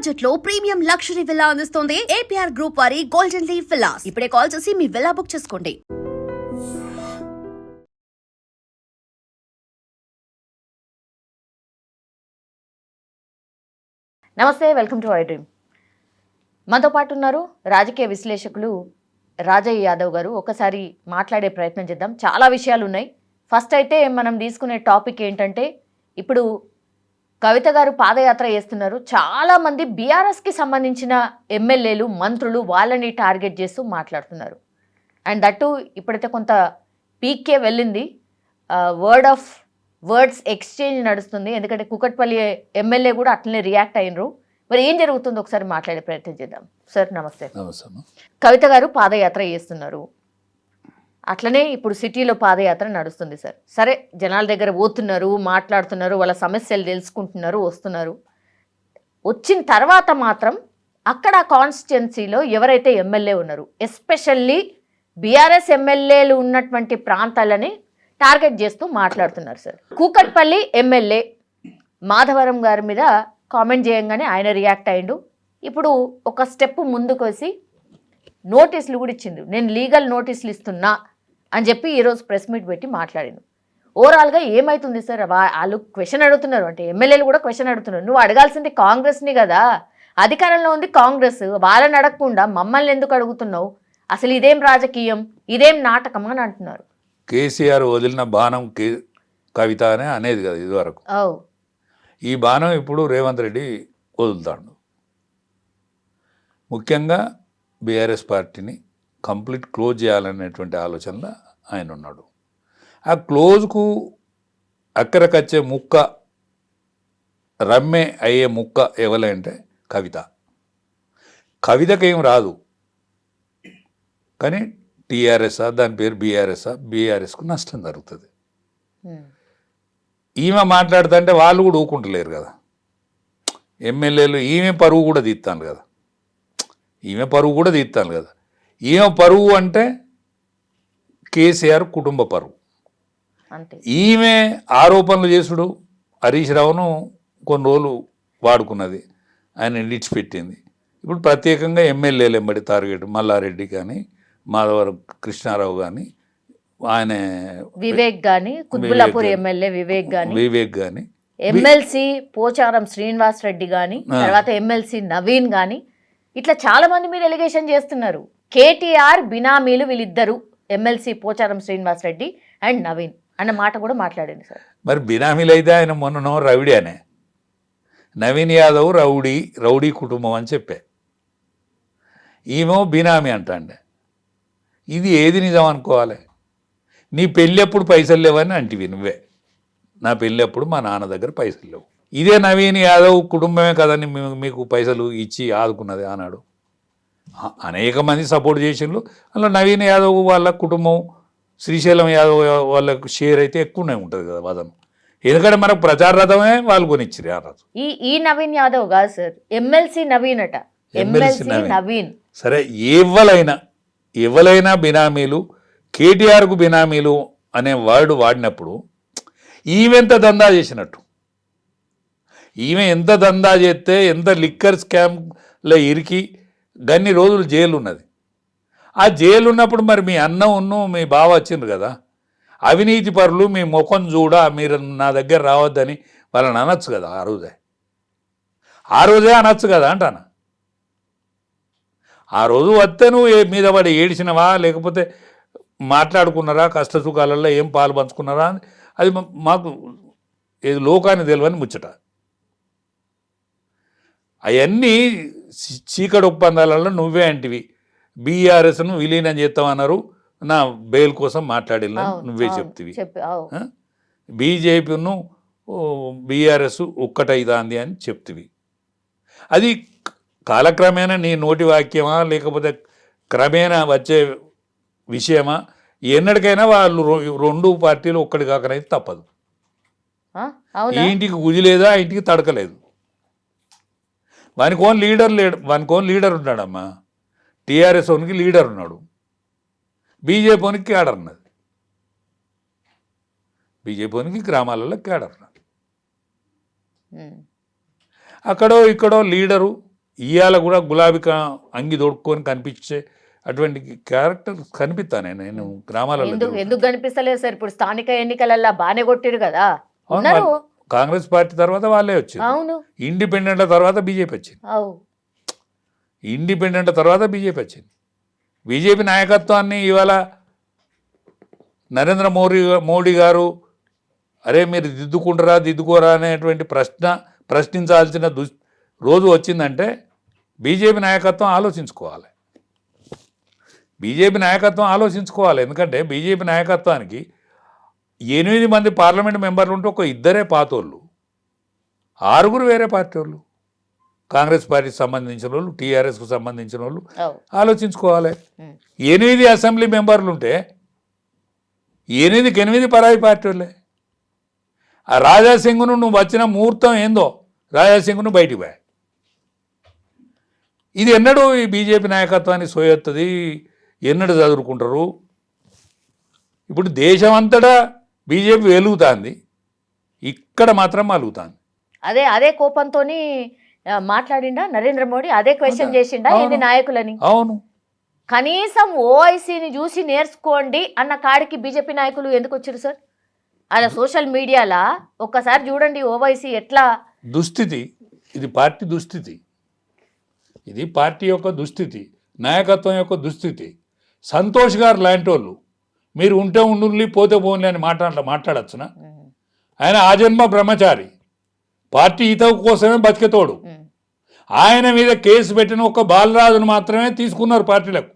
Budget లో premium luxury villa అందిస్తోంది APR group వారి గోల్డెన్ లీవ్ విల్లాస్. ఇప్పుడే కాల్ చేసి మీ విల్లా బుక్ చేసుకోండి. నమస్తే, వెల్కమ్ టు ఐ డ్రీమ్. మనతో పాటు ఉన్నారు రాజకీయ విశ్లేషకులు రాజయ్య యాదవ్ గారు. ఒకసారి మాట్లాడే ప్రయత్నం చేద్దాం. చాలా విషయాలు ఉన్నాయి. ఫస్ట్ అయితే మనం తీసుకునే టాపిక్ ఏంటంటే, ఇప్పుడు కవిత గారు పాదయాత్ర చేస్తున్నారు. చాలామంది బీఆర్ఎస్కి సంబంధించిన ఎమ్మెల్యేలు, మంత్రులు వాళ్ళని టార్గెట్ చేస్తూ మాట్లాడుతున్నారు. అండ్ దట్టు ఇప్పుడైతే కొంత పీక్కే వెళ్ళింది. వర్డ్స్ ఎక్స్చేంజ్ నడుస్తుంది. ఎందుకంటే కుకట్పల్లి ఎమ్మెల్యే కూడా అట్లనే రియాక్ట్ అయినరు. మరి ఏం జరుగుతుందో ఒకసారి మాట్లాడే ప్రయత్నం చేద్దాం. సార్ నమస్తే. కవిత గారు పాదయాత్ర చేస్తున్నారు. అట్లనే ఇప్పుడు సిటీలో పాదయాత్ర నడుస్తుంది సార్. సరే, జనాల దగ్గర పోతున్నారు, మాట్లాడుతున్నారు, వాళ్ళ సమస్యలు తెలుసుకుంటున్నారు, వస్తున్నారు. వచ్చిన తర్వాత మాత్రం అక్కడ కాన్స్టిట్యున్సీలో ఎవరైతే ఎమ్మెల్యే ఉన్నారు, ఎస్పెషల్లీ బీఆర్ఎస్ ఎమ్మెల్యేలు ఉన్నటువంటి ప్రాంతాలని టార్గెట్ చేస్తూ మాట్లాడుతున్నారు సార్. కూకట్పల్లి ఎమ్మెల్యే మాధవరం గారి మీద కామెంట్ చేయంగానే ఆయన రియాక్ట్ అయ్యిండు. ఇప్పుడు ఒక స్టెప్ ముందుకు వచ్చి నోటీసులు కూడా ఇచ్చింది. నేను లీగల్ నోటీసులు ఇస్తున్నా అని చెప్పి ఈరోజు ప్రెస్ మీట్ పెట్టి మాట్లాడిండు. ఓవరాల్గా ఏమవుతుంది సార్? వాళ్ళు క్వశ్చన్ అడుగుతున్నారు, అంటే ఎమ్మెల్యేలు కూడా క్వశ్చన్ అడుగుతున్నారు. నువ్వు అడగాల్సింది కాంగ్రెస్ని కదా, అధికారంలో ఉంది కాంగ్రెస్, వాళ్ళని అడగకుండా మమ్మల్ని ఎందుకు అడుగుతున్నావు? అసలు ఇదేం రాజకీయం, ఇదేం నాటకం అని అంటున్నారు. కేసీఆర్ వదిలిన బాణం కవిత అనే అనేది కదా ఇదివరకు. ఈ బాణం ఇప్పుడు రేవంత్ రెడ్డి వదులుతాడు. ముఖ్యంగా బీఆర్ఎస్ పార్టీని కంప్లీట్ క్లోజ్ చేయాలనేటువంటి ఆలోచనలో ఆయన ఉన్నాడు. ఆ క్లోజ్కు అక్కరకచ్చే ముక్క, రమ్మే అయ్యే ముక్క ఎవరంటే కవిత. కవితకేం రాదు, కానీ టీఆర్ఎస్ఆ, దాని పేరు బీఆర్ఎస్కు నష్టం జరుగుతుంది. ఈమె మాట్లాడుతుంటే వాళ్ళు కూడా ఊకుంటలేరు కదా ఎమ్మెల్యేలు. ఈమె పరువు కూడా తీస్తాను కదా, ఈమె పరువు అంటే కేసీఆర్ కుటుంబ పరువు. ఈమె ఆరోపణలు చేసుడు హరీష్ రావును కొన్ని రోజులు వాడుకున్నది, ఆయన విడిచిపెట్టింది. ఇప్పుడు ప్రత్యేకంగా ఎమ్మెల్యేలు ఎంబడి టార్గెట్ మల్లారెడ్డి కానీ, మాధవరం కృష్ణారావు కానీ, ఆయన వివేక్ కానీ, కుత్బుల్లాపూర్ ఎమ్మెల్యే వివేక్ కానీ, ఎమ్మెల్సీ పోచారం శ్రీనివాస్ రెడ్డి కానీ, తర్వాత ఎమ్మెల్సీ నవీన్ కానీ, ఇట్లా చాలా మంది మీద ఎలిగేషన్ చేస్తున్నారు. కేటీఆర్ బినామీలు వీళ్ళిద్దరు, ఎమ్మెల్సీ పోచారం శ్రీనివాస్ రెడ్డి అండ్ నవీన్ అన్న మాట కూడా మాట్లాడింది సార్. మరి బినామీలు అయితే ఆయన మొన్న రౌడీ అనే, నవీన్ యాదవ్ రౌడీ కుటుంబం అని చెప్పే, ఈమె బినామీ అంటాండే. ఇది ఏది నిజం అనుకోవాలి? నీ పెళ్ళెప్పుడు పైసలు లేవని అంటివి నువ్వే. నా పెళ్ళెప్పుడు మా నాన్న దగ్గర పైసలు లేవు. ఇదే నవీన్ యాదవ్ కుటుంబమే కదని మీకు పైసలు ఇచ్చి ఆదుకున్నది ఆనాడు. అనేక మంది సపోర్ట్ చేసిండ్రు. అలా నవీన్ యాదవ్ వాళ్ళ కుటుంబం, శ్రీశైలం యాదవ్ వాళ్ళకు షేర్ అయితే ఎక్కువనే ఉంటుంది కదా వదనం. ఎందుకంటే మనకు ప్రచార రథమే వాళ్ళు కొనిచ్చిరు ఆ రోజు. ఈ నవీన్ యాదవ్ కాదు సార్, ఎమ్మెల్సీ నవీన్ అట. ఎమ్మెల్సీ నవీన్. సరే, ఎవరైనా బినామీలు, కేటీఆర్కు బినామీలు అనే వర్డ్ వాడినప్పుడు ఈమెంత దందా చేసినట్టు. ఈమె ఎంత దందా చేస్తే, ఎంత లిక్కర్ స్కామ్లో ఇరికి గన్ని రోజులు జైలు ఉన్నది. ఆ జైలు ఉన్నప్పుడు మరి మీ అన్న మీ బావ వచ్చిండ్రు కదా, అవినీతి పరులు, మీ ముఖం చూడ, మీరు నా దగ్గర రావద్దని వాళ్ళని అనొచ్చు కదా. ఆ రోజే అనొచ్చు కదా అంటాను. ఆ రోజు వస్తే నువ్వు మీద పడి ఏడిచినవా, లేకపోతే మాట్లాడుకున్నారా, కష్ట సుఖాలలో ఏం పాలు పంచుకున్నారా, అది మాకు ఏది లోకాన్ని తెలియని ముచ్చట. అవన్నీ చీకటి ఒప్పందాలలో నువ్వే అంటివి. బీఆర్ఎస్ను విలీనం చేస్తామన్నారు, నా బెయిల్ కోసం మాట్లాడిన నువ్వే చెప్తివి. బీజేపీను బీఆర్ఎస్ ఒక్కటైదాంది అని చెప్తివి. అది కాలక్రమేణా నీ నోటి వాక్యమా, లేకపోతే క్రమేణా వచ్చే విషయమా? ఎన్నటికైనా వాళ్ళు రెండు పార్టీలు ఒక్కటి కాకనైతే తప్పదు. ఈ ఇంటికి గుది లేదా, ఆ ఇంటికి తడకలేదు. వానికి ఓన్ లీడర్ ఉన్నాడమ్మా. టీఆర్ఎస్ ఓనికి లీడర్ ఉన్నాడు, బీజేపీ ఓనికి క్యాడర్ ఉన్నది. బీజేపీ ఓనికి గ్రామాలలో క్యాడర్ ఉన్నది. అక్కడో ఇక్కడో లీడరు ఇవాళ కూడా గులాబీ అంగి దొడుక్కొని కనిపించే అటువంటి క్యారెక్టర్ కనిపిస్తాను నేను గ్రామాలలో. ఎందుకు కనిపిస్తలేదు సార్? ఇప్పుడు స్థానిక ఎన్నికలల్లో బాగానే కొట్టిరు కదా. కాంగ్రెస్ పార్టీ తర్వాత వాళ్ళే వచ్చింది. అవును, ఇండిపెండెంట్ తర్వాత బీజేపీ వచ్చింది. ఇండిపెండెంట్ తర్వాత బీజేపీ వచ్చింది. బీజేపీ నాయకత్వాన్ని ఇవాళ నరేంద్ర మోడీ గారు అరే మీరు దిద్దుకోరా అనేటువంటి ప్రశ్నించాల్సిన రోజు వచ్చిందంటే బీజేపీ నాయకత్వం ఆలోచించుకోవాలి. ఎందుకంటే బీజేపీ నాయకత్వానికి 8 మంది పార్లమెంట్ మెంబర్లు ఉంటే ఒక 2 పాతోళ్ళు, 6 వేరే పార్టీ వాళ్ళు, కాంగ్రెస్ పార్టీకి సంబంధించిన వాళ్ళు, టీఆర్ఎస్కు సంబంధించిన వాళ్ళు ఆలోచించుకోవాలి. 8 అసెంబ్లీ మెంబర్లు ఉంటే 8 పరాయి పార్టీ వాళ్ళే. ఆ రాజాసింగ్ను నువ్వు వచ్చిన ముహూర్తం ఏందో రాజాసింగ్ను బయటికి పోయా. ఇది ఎన్నడూ ఈ బీజేపీ నాయకత్వాన్ని సోయొత్తది, ఎన్నడూ చదువుకుంటారు. ఇప్పుడు దేశం అంతటా బీజేపీ వెలుగుతుంది, ఇక్కడ మాత్రం మలుగుతుంది. అదే కోపంతో మాట్లాడిండా నరేంద్ర మోడీ? అదే క్వశ్చన్ చేసిండా ఇది నాయకులని? అవును. కనీసం ఓఐసీని చూసి నేర్చుకోండి అన్న కాడికి బీజేపీ నాయకులు ఎందుకు వచ్చారు సార్? అలా సోషల్ మీడియాలో ఒక్కసారి చూడండి ఓవైసీ ఎట్లా దుస్థితి. ఇది పార్టీ దుస్థితి, ఇది పార్టీ యొక్క దుస్థితి, నాయకత్వం యొక్క దుస్థితి. సంతోష్ గారు లాంటి వాళ్ళు మీరు ఉంటే ఉండుల్లి పోతే పోన్లే అని మాట్లాడచ్చునా? ఆయన ఆజన్మ బ్రహ్మచారి, పార్టీ హితవు కోసమే బతికేతోడు. ఆయన మీద కేసు పెట్టిన ఒక బాలరాజును మాత్రమే తీసుకున్నారు పార్టీలకు.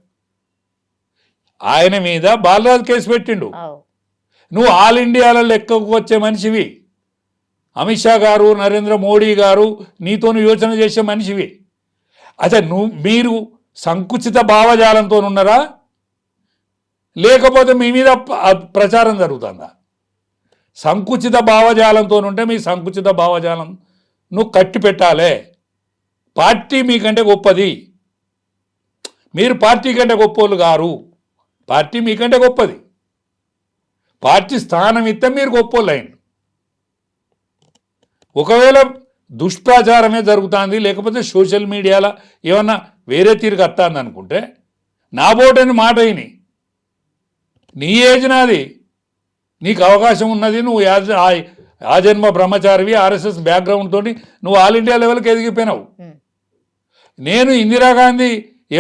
ఆయన మీద బాలరాజు కేసు పెట్టిండు. నువ్వు ఆల్ ఇండియాలో లెక్కకు వచ్చే మనిషివి. అమిత్ షా గారు, నరేంద్ర మోడీ గారు నీతో యోచన చేసే మనిషివి. అసలు మీరు సంకుచిత భావజాలంతో ఉన్నారా, లేకపోతే మీ మీద ప్రచారం జరుగుతుందా? సంకుచిత భావజాలంతో ఉంటే మీ సంకుచిత భావజాలం నువ్వు కట్టి పెట్టాలే. పార్టీ మీకంటే గొప్పది, మీరు పార్టీ కంటే గొప్పోళ్ళు గారు. పార్టీ మీకంటే గొప్పది, పార్టీ స్థానం ఇస్తే మీరు గొప్పోళ్ళు అయింది. ఒకవేళ దుష్ప్రచారమే జరుగుతుంది, లేకపోతే సోషల్ మీడియాలో ఏమన్నా వేరే తీరుగా వస్తుంది అనుకుంటే నా బోటని మాట అయినాయి. నీ ఏజ్ నాది, నీకు అవకాశం ఉన్నది, నువ్వు ఆజన్మ బ్రహ్మచారివి, ఆర్ఎస్ఎస్ బ్యాక్గ్రౌండ్తో నువ్వు ఆల్ ఇండియా లెవెల్కి ఎదిగిపోయినావు. నేను ఇందిరాగాంధీ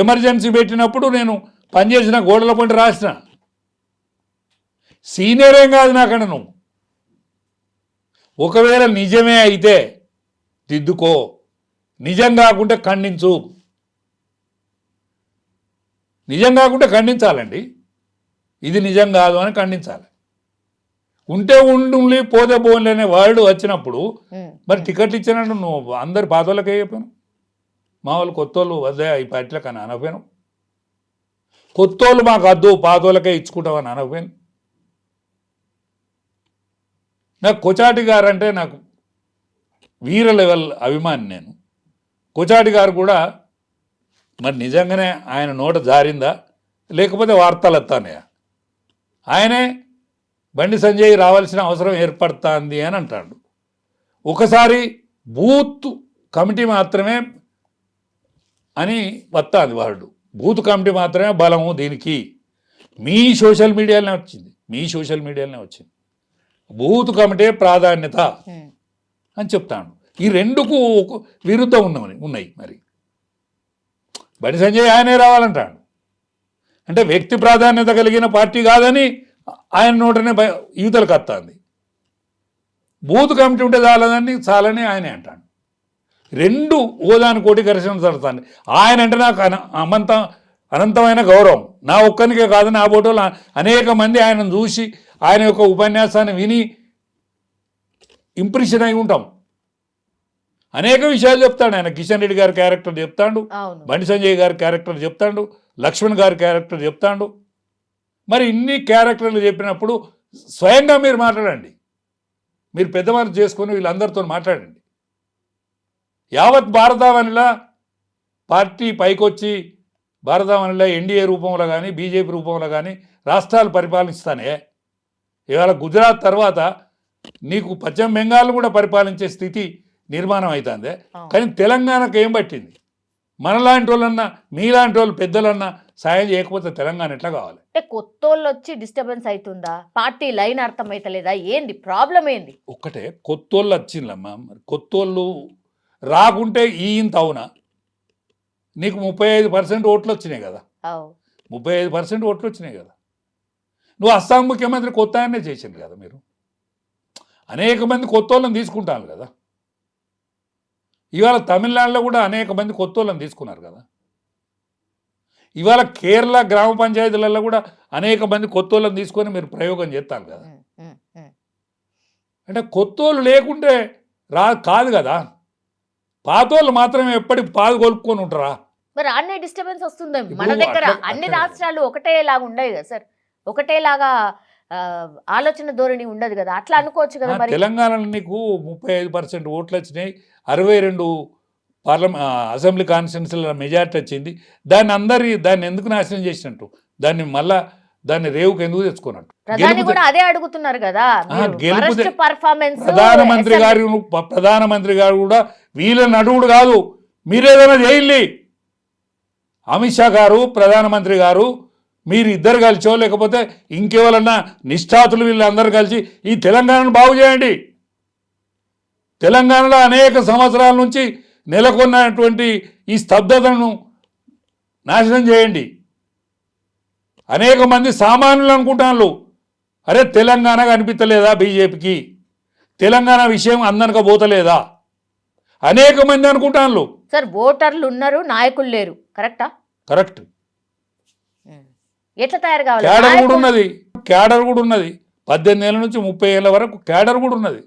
ఎమర్జెన్సీ పెట్టినప్పుడు నేను పనిచేసిన గోడల పంట రాసిన సీనియర్ ఏం కాదు నాకన్నా. నువ్వు ఒకవేళ నిజమే అయితే దిద్దుకో, నిజం కాకుంటే ఖండించు. నిజం కాకుంటే ఖండించాలండి, ఇది నిజం కాదు అని ఖండించాలి. ఉంటే ఉండి పోతే పోన్లే అనే వర్డ్ వచ్చినప్పుడు మరి టికెట్లు ఇచ్చినట్టు నువ్వు అందరు పాతోళ్ళకే అయిపోయాను, మా వాళ్ళు కొత్త వాళ్ళు వద్దే ఈ పార్టీలకు అని అనకపోయాను. కొత్త వాళ్ళు మాకు వద్దు పాతోళ్ళకే ఇచ్చుకుంటామని అనకపోయాను. నాకు కొచాటి గారు అంటే నాకు వీర లెవెల్ అభిమాని. నేను కొచాటి గారు కూడా మరి నిజంగానే ఆయన నోట జారిందా లేకపోతే వార్తలు వస్తానయా, ఆయనే బండి సంజయ్ రావాల్సిన అవసరం ఏర్పడుతుంది అని అంటాడు. ఒకసారి బూత్ కమిటీ మాత్రమే అని వస్తుంది వాడు, బూత్ కమిటీ మాత్రమే బలము దీనికి. మీ సోషల్ మీడియాలోనే వచ్చింది, బూత్ కమిటీ ప్రాధాన్యత అని చెప్తాడు. ఈ రెండుకు విరుద్ధం ఉన్నాయి. మరి బండి సంజయ్ ఆయనే రావాలంటాడు అంటే వ్యక్తి ప్రాధాన్యత కలిగిన పార్టీ కాదని ఆయన నోటనే యువతలకు వస్తుంది. బూత్ కమిటీ ఉంటే చాలని ఆయనే అంటాడు. రెండు ఓదానికోటి ఘర్షణ జరుగుతుంది. ఆయన అంటే నాకు అనంతమైన గౌరవం. నా ఒక్కనికే కాదు, నా బోటోలో అనేక మంది ఆయనను చూసి ఆయన యొక్క ఉపన్యాసాన్ని విని ఇంప్రెషన్ అయి ఉంటాం. అనేక విషయాలు చెప్తాడు ఆయన. కిషన్ రెడ్డి గారి క్యారెక్టర్ చెప్తాడు, బండి సంజయ్ గారి క్యారెక్టర్ చెప్తాడు, లక్ష్మణ్ గారి క్యారెక్టర్ చెప్తాడు. మరి ఇన్ని క్యారెక్టర్లు చెప్పినప్పుడు స్వయంగా మీరు మాట్లాడండి, మీరు పెద్దవారు చేసుకొని వీళ్ళందరితో మాట్లాడండి. యావత్ భారతావనిలా పార్టీ పైకొచ్చి భారతావనిలా ఎన్డీఏ రూపంలో కానీ బీజేపీ రూపంలో కానీ రాష్ట్రాలు పరిపాలిస్తానే. ఇవాళ గుజరాత్ తర్వాత నీకు పశ్చిమ బెంగాల్ కూడా పరిపాలించే స్థితి నిర్మాణం అవుతుంది. కానీ తెలంగాణకు ఏం పట్టింది? మనలాంటి వాళ్ళన్నా మీలాంటి వాళ్ళు పెద్దలన్నా సాయం చేయకపోతే తెలంగాణ ఎట్లా కావాలి? అంటే కొత్తోళ్ళు వచ్చి డిస్టర్బెన్స్ అవుతుందా? పార్టీ లైన్ అర్థమైతలేదా? ఏంది ప్రాబ్లం? ఏంది? ఒక్కటే కొత్తోళ్ళు వచ్చిందమ్మా. మరి కొత్తోళ్ళు రాకుంటే ఇంత అవునా? నీకు 35% ఓట్లు వచ్చినాయి కదా, 35% ఓట్లు వచ్చినాయి కదా. నువ్వు అస్సాం ముఖ్యమంత్రి కొత్త ఆయనే చేసింది కదా. మీరు అనేక మంది కొత్త వాళ్ళని తీసుకుంటాను కదా. ఇవాళ తమిళనాడులో కూడా అనేక మంది కొత్త వాళ్ళని తీసుకున్నారు కదా. ఇవాళ కేరళ గ్రామ పంచాయతీలలో కూడా అనేక మంది కొత్త వాళ్ళని తీసుకొని మీరు ప్రయోగం చేస్తారు కదా. అంటే కొత్త వాళ్ళు లేకుంటే కాదు కదా. పాతోళ్ళు మాత్రమే ఎప్పటికి పాలు కొలుపుకొని ఉంటారా? మరి అన్ని డిస్టర్బెన్స్ వస్తుంది మన దగ్గర. అన్ని రాష్ట్రాలు ఒకటేలాగా ఉండవు కదా సార్, ఒకటేలాగా ఆలోచన ధోరణి ఉండదు కదా. అట్లా అనుకోవచ్చు కదా. మరి తెలంగాణలో నీకు 35% ఓట్లు వచ్చినాయి, 62 అసెంబ్లీ కాన్స్టిట్యున్సీల మెజార్టీ వచ్చింది. దాన్ని ఎందుకు నాశనం చేసినట్టు? దాన్ని రేవుకు ఎందుకు తెచ్చుకున్నట్టు? ప్రధాని కూడా అదే అడుగుతున్నారు కదా. ప్రధానమంత్రి గారు కూడా వీళ్ళ నడువుడు కాదు, మీరేదైనా చేయండి. అమిత్ షా గారు, ప్రధానమంత్రి గారు, మీరు ఇద్దరు కలిసో లేకపోతే ఇంకెవరన్నా నిష్ఠాతులు వీళ్ళందరూ కలిసి ఈ తెలంగాణను బాగు చేయండి. తెలంగాణలో అనేక సంవత్సరాల నుంచి నెలకొన్నటువంటి ఈ స్తబ్దతను నాశనం చేయండి. అనేక మంది సామాన్యులు అనుకుంటాను, అరే తెలంగాణ కనిపించలేదా బీజేపీకి? తెలంగాణ విషయం అందనక పోతలేదా? అనేక మంది అనుకుంటాను. సార్ ఓటర్లు ఉన్నారు, నాయకులు లేరు. కరెక్టా? కరెక్ట్. ఎట్లా తయారు కావాలి? క్యాడర్ కూడా ఉన్నది. 18 ఏళ్ళ నుంచి 30 ఏళ్ళ వరకు క్యాడర్ కూడా ఉన్నది.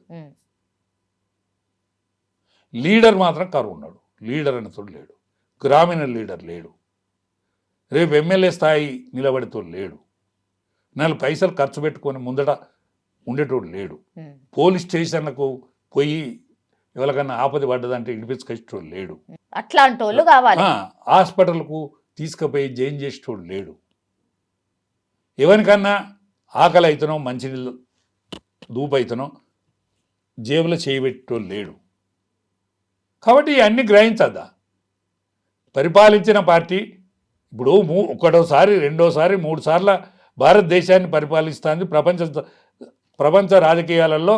లీడర్ మాత్రం కరువు ఉన్నాడు. లీడర్ అనేతోడు లేడు. గ్రామీణ లీడర్ లేడు. రేపు ఎమ్మెల్యే స్థాయి నిలబడితోడు లేడు. 4 పైసలు ఖర్చు పెట్టుకొని ముందట ఉండేటోడు లేడు. పోలీస్ స్టేషన్లకు పోయి ఎవరికన్నా ఆపద పడ్డదంటే ఇడిపించుకొచ్చేటోడు లేడు. అట్లాంటి వాళ్ళు కావాలి. హాస్పిటల్కు తీసుకుపోయి జాయిన్ చేసేటోడు లేడు. ఎవరికన్నా ఆకలి అవుతానో మంచినీళ్ళు దూపు అవుతానో జేబులో చేయబెట్టేటోడు లేడు. కాబట్టి ఇవన్నీ గ్రహించద్దా? పరిపాలించిన పార్టీ ఇప్పుడు ఒకటోసారి, రెండోసారి, 3 సార్లు భారతదేశాన్ని పరిపాలిస్తుంది. ప్రపంచ రాజకీయాలలో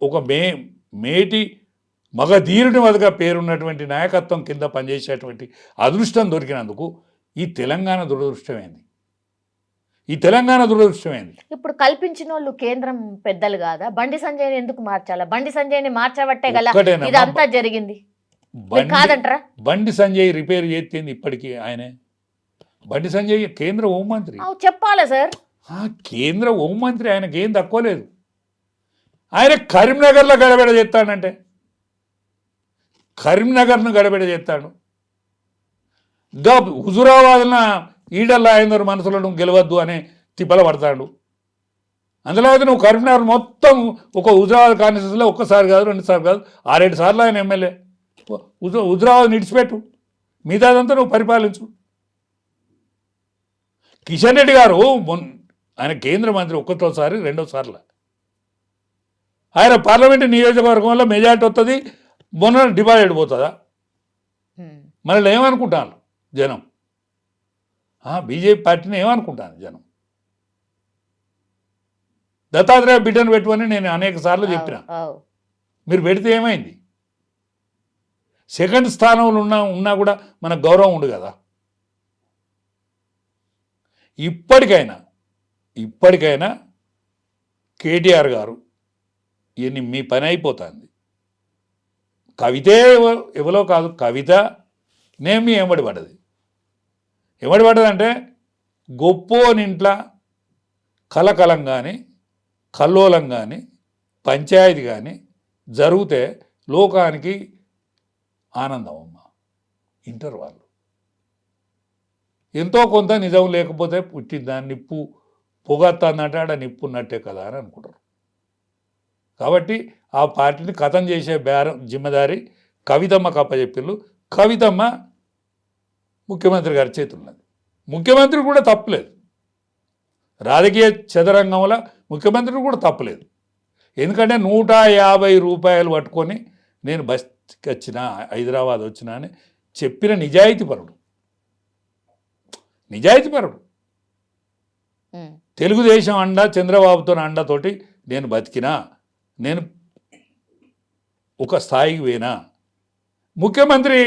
ఒక మేటి మగధీరుని వదగా పేరున్నటువంటి నాయకత్వం కింద పనిచేసేటువంటి అదృష్టం దొరికినందుకు ఈ తెలంగాణ దురదృష్టమైంది. ఇప్పుడు కల్పించిన వాళ్ళు కేంద్రం పెద్దలు కాదా? బండి సంజయ్ని ఎందుకు మార్చాలా? బండి సంజయ్ని మార్చబట్టే గల ఇదంతా జరిగింది కాదంటారా? బండి సంజయ్ రిపేర్ చేస్తుంది ఇప్పటికీ ఆయనే. బండి సంజయ్ కేంద్ర హోంమంత్రి. చెప్పాలా సార్? కేంద్ర హోంమంత్రి, ఆయనకి ఏం తక్కువ లేదు. ఆయన కరీంనగర్లో గడబిడ చేస్తాడంటే కరీంనగర్ను గడబిడ చేస్తాడు. ఇంకా హుజురాబాద్న ఈడల్లా అందరు మనసులను గెలవద్దు అనే తిప్పల పడతాడు. అందులో అయితే నువ్వు కరీంనగర్ మొత్తం ఒక హుజురాబాద్ కాన్స్టిట్యూన్సీలో ఒక్కసారి కాదు, 2 సార్లు కాదు, 6-7 సార్లు ఆయన ఎమ్మెల్యే. హుజురాబాద్ నిడిచిపెట్టు, మిగతాదంతా నువ్వు పరిపాలించు. కిషన్ రెడ్డి గారు ఆయన కేంద్ర మంత్రి ఒక్కటోసారి, 2వ సార్లు ఆయన పార్లమెంటు నియోజకవర్గంలో మెజార్టీ వస్తుంది, మొన్న డిపాజిట్ పోతుందా? మనల్ని ఏమనుకుంటాను జనం? బీజేపీ పార్టీని ఏమనుకుంటాను జనం? దత్తాత్రేయ బిడ్డను పెట్టుకొని నేను అనేక సార్లు చెప్పిన, మీరు పెడితే ఏమైంది? సెకండ్ స్థానంలో ఉన్నా కూడా మనకు గౌరవం ఉండు కదా. ఇప్పటికైనా కేటీఆర్ గారు మీ పని అయిపోతుంది. కవితే ఎవరో కాదు, కవిత నేమి ఏమడిపడ్డది అంటే గొప్పోనింట్ల కలకలం కానీ, కల్లోలం కానీ, పంచాయతీ కానీ జరిగితే లోకానికి ఆనందం అమ్మ. ఇంటర్ వాళ్ళు ఎంతో కొంత నిజం లేకపోతే పుట్టిందా, నిప్పు పొగత్తందంటే ఆడ నిప్పు ఉన్నట్టే కదా అని అనుకుంటారు. కాబట్టి ఆ పార్టీని ఖతం చేసే జిమ్మదారి కవితమ్మకు అప్పచెప్పిళ్ళు. కవితమ్మ ముఖ్యమంత్రి గారి చేతున్నది. ముఖ్యమంత్రి కూడా తప్పలేదు, రాజకీయ చదరంగంలో ముఖ్యమంత్రి కూడా తప్పలేదు. ఎందుకంటే 150 రూపాయలు పట్టుకొని నేను బస్కి వచ్చిన, హైదరాబాద్ వచ్చినా అని చెప్పిన నిజాయితీపరుడు. తెలుగుదేశం అండ చంద్రబాబుతో అండతోటి నేను బతికినా, నేను ఒక స్థాయికి పోయినా, ముఖ్యమంత్రి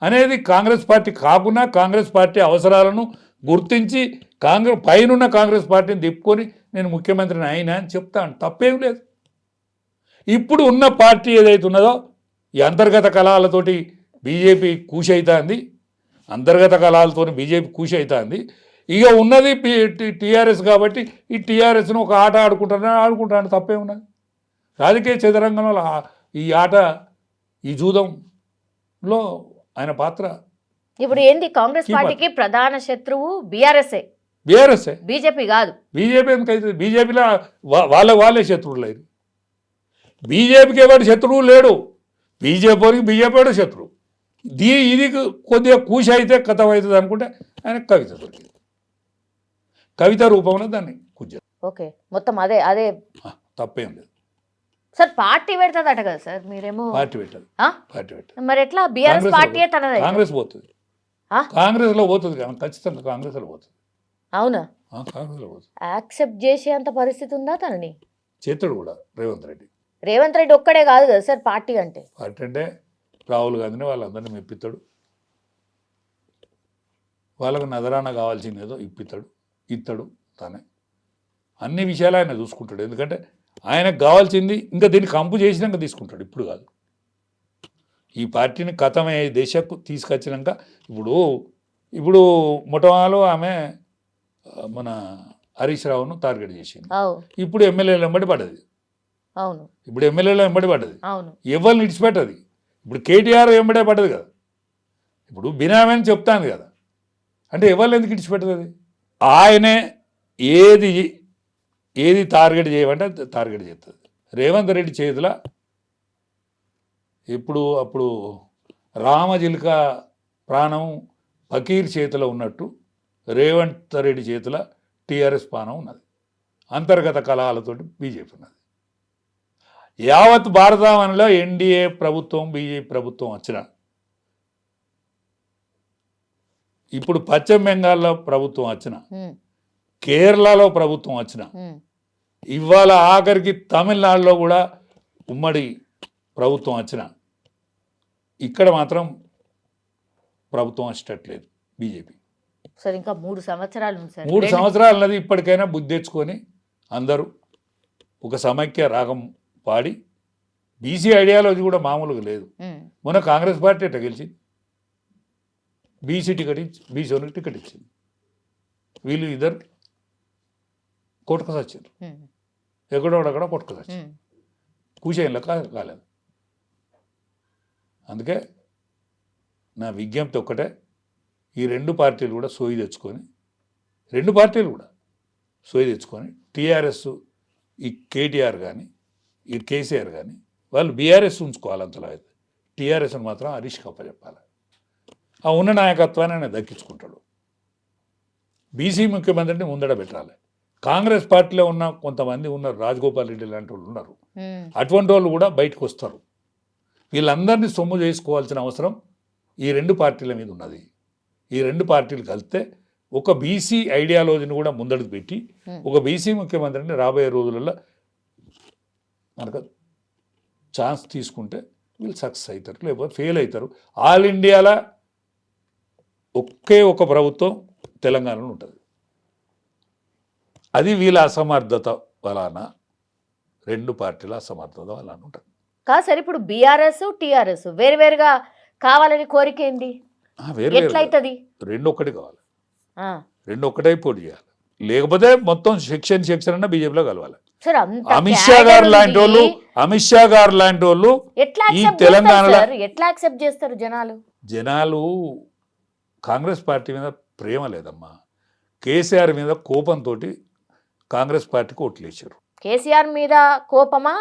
అనేది కాంగ్రెస్ పార్టీ కాకుండా కాంగ్రెస్ పార్టీ అవసరాలను గుర్తించి పైనున్న కాంగ్రెస్ పార్టీని తిప్పుకొని నేను ముఖ్యమంత్రిని అయినా అని చెప్తాను, తప్పేం లేదు. ఇప్పుడు ఉన్న పార్టీ ఏదైతే ఉన్నదో ఈ అంతర్గత కలహాలతోటి బీజేపీ కూషి అవుతుంది, ఇక ఉన్నది టీఆర్ఎస్ కాబట్టి ఈ టీఆర్ఎస్ను ఒక ఆట ఆడుకుంటాను, తప్పే ఉన్నది. రాజకీయ చదరంగంలో ఈ ఆట, ఈ జూదంలో ఆయన పాత్ర. ఇప్పుడు ఏంది కాంగ్రెస్ పార్టీకి ప్రధాన శత్రువు బీఆర్ఎస్, బీజేపీ కాదు. బీజేపీ ఎందుకైతే బీజేపీలో వాళ్ళే శత్రువులు అయింది. బీజేపీకి ఎవరు శత్రువు లేడు, బీజేపీ శత్రువు. ఇది కొద్దిగా కూష అయితే కథం అవుతుంది అనుకుంటే ఆయన కవిత దొరికింది, కవిత రూపంలో దాన్ని కూర్చారు. ఓకే, మొత్తం అదే తప్పేం లేదు సార్. పార్టీ పెడతాది అట కదా సార్, మీరేమో పార్టీ పెట్టదు. మరి ఎట్లా బీఆర్ఎస్ పార్టీ కాంగ్రెస్ పోతుంది, కాంగ్రెస్ లో పోతుంది, ఖచ్చితంగా కాంగ్రెస్ లో పోతుంది. అవునా? కాంగ్రెస్ లో పోతుంది. యాక్సెప్ట్ చేసే అంత పరిస్థితి ఉందా తనని? చేతుడు కూడా రేవంత్ రెడ్డి ఒక్కడే కాదు కదా సార్ పార్టీ అంటే. రాహుల్ గాంధీని వాళ్ళందరినీ మెప్పిస్తాడు, వాళ్ళకు నజరాన కావాల్సిందేదో ఇస్తాడు తానే. అన్ని విషయాలు ఆయన చూసుకుంటాడు, ఎందుకంటే ఆయనకు కావాల్సింది ఇంకా దీన్ని కంపు చేసినాక తీసుకుంటాడు, ఇప్పుడు కాదు. ఈ పార్టీని కథమే దేశకు తీసుకొచ్చినాక ఇప్పుడు మొట్టమొదలు ఆమె మన హరీష్ రావును టార్గెట్ చేసింది, ఇప్పుడు ఎమ్మెల్యేలు వెంబడి పడ్డది. ఇప్పుడు ఎమ్మెల్యేలు వెంబడి పడ్డది, ఎవరిని విడిచిపెట్టది. ఇప్పుడు కేటీఆర్ వెంబడే పడ్డది కదా, ఇప్పుడు బినామీ అని చెప్తాను కదా, అంటే ఎవరిని ఎందుకు విడిచిపెట్టదు? ఆయనే ఏది టార్గెట్ చేయమంటే టార్గెట్ చేస్తుంది. రేవంత్ రెడ్డి చేతిలో అప్పుడు రామజిల్క ప్రాణం ఫకీర్ చేతిలో ఉన్నట్టు రేవంత్ రెడ్డి చేతిలో టీఆర్ఎస్ పానం ఉన్నది. అంతర్గత కలహాలతోటి బీజేపీ ఉన్నది. యావత్ భారతావనిలో ఎన్డీఏ ప్రభుత్వం బీజేపీ ప్రభుత్వం వచ్చిన, ఇప్పుడు పశ్చిమ బెంగాల్లో ప్రభుత్వం వచ్చిన, కేరళలో ప్రభుత్వం వచ్చిన, ఇవాళ ఆఖరికి తమిళనాడులో కూడా ఉమ్మడి ప్రభుత్వం వచ్చిన, ఇక్కడ మాత్రం ప్రభుత్వం వచ్చేటట్లేదు బీజేపీ. సార్ ఇంకా 3 సంవత్సరాలు 3 సంవత్సరాలు అన్నది ఇప్పటికైనా బుద్ధి తెచ్చుకొని అందరూ ఒక సమైక్య రాగం పాడి, బీసీ ఐడియాలజీ కూడా మామూలుగా లేదు. మొన్న కాంగ్రెస్ పార్టీ అట్ట గెలిచింది, బీసీకి టికెట్ ఇచ్చింది, వీళ్ళు ఇద్దరు కొట్టుకొచ్చారు, ఎక్కడోడక్కడ కొట్టుకొచ్చారు, కూషేయంలో కాలేదు. అందుకే నా విజ్ఞప్తి ఒక్కటే, ఈ రెండు పార్టీలు కూడా సోయి తెచ్చుకొని టీఆర్ఎస్ ఈ కేటీఆర్ కానీ ఈ కేసీఆర్ కానీ వాళ్ళు బీఆర్ఎస్ ఉంచుకోవాలి, అంతలో అయితే టీఆర్ఎస్ని మాత్రం హరీష్ చెప్పాలి. ఆ ఉన్న నాయకత్వాన్ని ఆయన దక్కించుకుంటాడు. బీసీ ముఖ్యమంత్రిని ముందడ పెట్టాలి. కాంగ్రెస్ పార్టీలో ఉన్న కొంతమంది ఉన్నారు, రాజగోపాల్ రెడ్డి లాంటి వాళ్ళు ఉన్నారు, అటువంటి వాళ్ళు కూడా బయటకు వస్తారు. వీళ్ళందరినీ సొమ్ము చేసుకోవాల్సిన అవసరం ఈ 2 పార్టీల మీద ఉన్నది. ఈ 2 పార్టీలు కలిస్తే ఒక బీసీ ఐడియాలజీని కూడా ముందడుగు పెట్టి ఒక బీసీ ముఖ్యమంత్రిని రాబోయే రోజులలో మనకు ఛాన్స్ తీసుకుంటే వీళ్ళు సక్సెస్ అవుతారు, లేకపోతే ఫెయిల్ అవుతారు. ఆల్ ఇండియాలో ఒకే ఒక ప్రభుత్వం తెలంగాణలో ఉంటుంది. అది వీళ్ళ అసమర్థత వలన, 2 పార్టీల అసమర్థత వలన ఉంటుంది. కాదు సార్, ఇప్పుడు బీఆర్ఎస్ టీఆర్ఎస్ వేరువేరుగా కావాలని కోరిక ఏంది? ఎట్లయితది? 2 ఒక్కటి కావాలి, 2 ఒక్కటే పోటీ చేయాలి. లేకపోతే మొత్తం సెక్షన్ అన్న బీజేపీలో కలవాలి. అమిత్ షా గారు లాంటి వాళ్ళు ఈ తెలంగాణలో ఎట్లా యాక్సెప్ట్ చేస్తారు జనాలు? కాంగ్రెస్ పార్టీ మీద ప్రేమ లేదమ్మా, కేసీఆర్ మీద కోపంతో కాంగ్రెస్ పార్టీకి ఓట్లేసారు. కేసీఆర్ మీద కోపమా,